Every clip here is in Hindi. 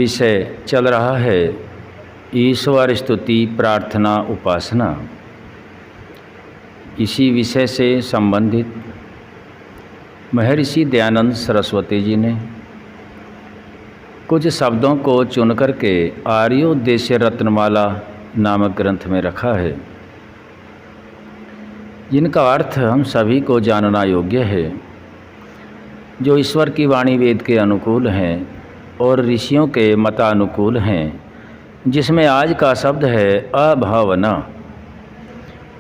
विषय चल रहा है ईश्वर स्तुति प्रार्थना उपासना। इसी विषय से संबंधित महर्षि दयानंद सरस्वती जी ने कुछ शब्दों को चुन करके आर्योद्देश्य रत्नमाला नामक ग्रंथ में रखा है, जिनका अर्थ हम सभी को जानना योग्य है, जो ईश्वर की वाणी वेद के अनुकूल हैं और ऋषियों के मतानुकूल हैं, जिसमें आज का शब्द है अभावना।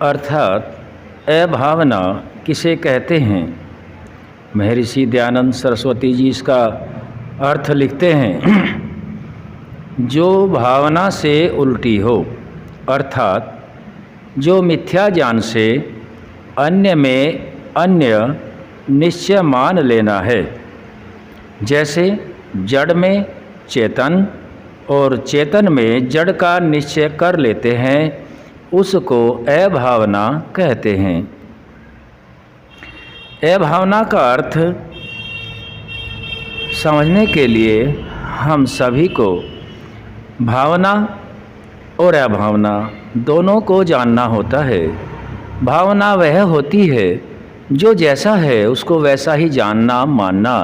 अर्थात अभावना किसे कहते हैं? महर्षि दयानंद सरस्वती जी इसका अर्थ लिखते हैं, जो भावना से उल्टी हो, अर्थात जो मिथ्या ज्ञान से अन्य में अन्य निश्चय मान लेना है। जैसे जड़ में चेतन और चेतन में जड़ का निश्चय कर लेते हैं, उसको अभावना कहते हैं। अभावना का अर्थ समझने के लिए हम सभी को भावना और अभावना दोनों को जानना होता है। भावना वह होती है जो जैसा है उसको वैसा ही जानना, मानना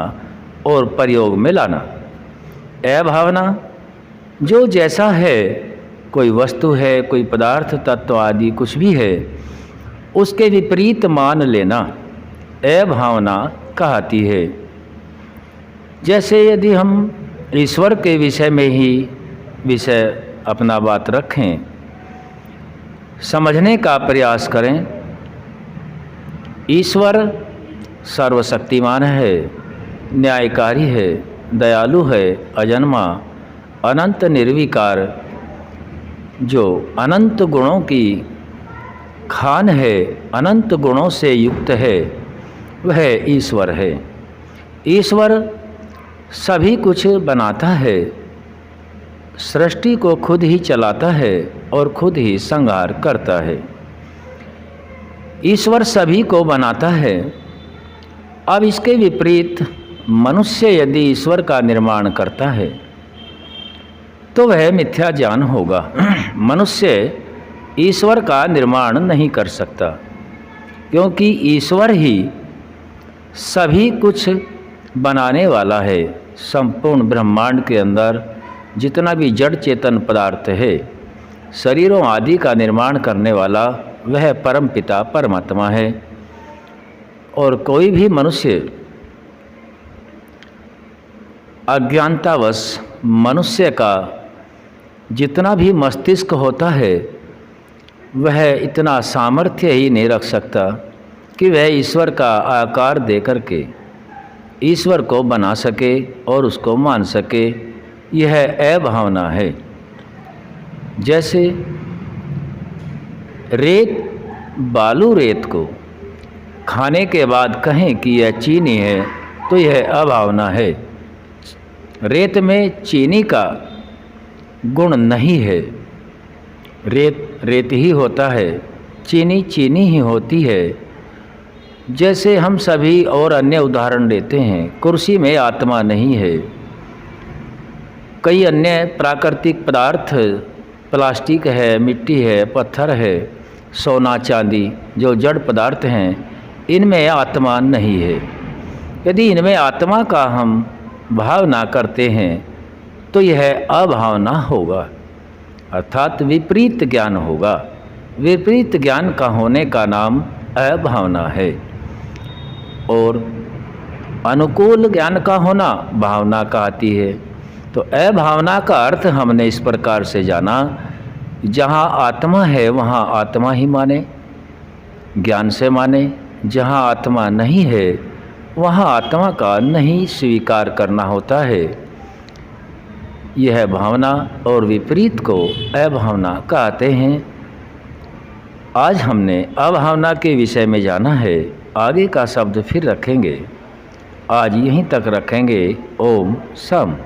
और प्रयोग में लाना। अभावना जो जैसा है, कोई वस्तु है, कोई पदार्थ तत्व आदि कुछ भी है, उसके विपरीत मान लेना अभावना कहती है। जैसे यदि हम ईश्वर के विषय में ही विषय अपना बात रखें, समझने का प्रयास करें। ईश्वर सर्वशक्तिमान है, न्यायकारी है, दयालु है, अजन्मा, अनंत निर्विकार, जो अनंत गुणों की खान है, अनंत गुणों से युक्त है, वह ईश्वर है। ईश्वर सभी कुछ बनाता है, सृष्टि को खुद ही चलाता है और खुद ही संहार करता है। ईश्वर सभी को बनाता है। अब इसके विपरीत मनुष्य यदि ईश्वर का निर्माण करता है तो वह मिथ्या ज्ञान होगा। मनुष्य ईश्वर का निर्माण नहीं कर सकता, क्योंकि ईश्वर ही सभी कुछ बनाने वाला है। संपूर्ण ब्रह्मांड के अंदर जितना भी जड़ चेतन पदार्थ है, शरीरों आदि का निर्माण करने वाला वह परम पिता परमात्मा है। और कोई भी मनुष्य अज्ञानतावश मनुष्य का जितना भी मस्तिष्क होता है, वह इतना सामर्थ्य ही नहीं रख सकता कि वह ईश्वर का आकार दे करके ईश्वर को बना सके और उसको मान सके। यह अभावना है। जैसे रेत, बालू रेत को खाने के बाद कहें कि यह चीनी है, तो यह अभावना है। रेत में चीनी का गुण नहीं है। रेत रेत ही होता है, चीनी चीनी ही होती है। जैसे हम सभी और अन्य उदाहरण देते हैं, कुर्सी में आत्मा नहीं है। कई अन्य प्राकृतिक पदार्थ, प्लास्टिक है, मिट्टी है, पत्थर है, सोना चांदी, जो जड़ पदार्थ हैं, इनमें आत्मा नहीं है। यदि इनमें आत्मा का हम भावना करते हैं तो यह अभावना होगा, अर्थात विपरीत ज्ञान होगा। विपरीत ज्ञान का होने का नाम अभावना है। और अनुकूल ज्ञान का होना भावना कहती है। तो अभावना का अर्थ हमने इस प्रकार से जाना, जहाँ आत्मा है वहाँ आत्मा ही माने, ज्ञान से माने। जहाँ आत्मा नहीं है वहाँ आत्मा का नहीं स्वीकार करना होता है। यह भावना और विपरीत को अभावना कहते हैं। आज हमने अभावना के विषय में जाना है। आगे का शब्द फिर रखेंगे। आज यहीं तक रखेंगे। ओम सम।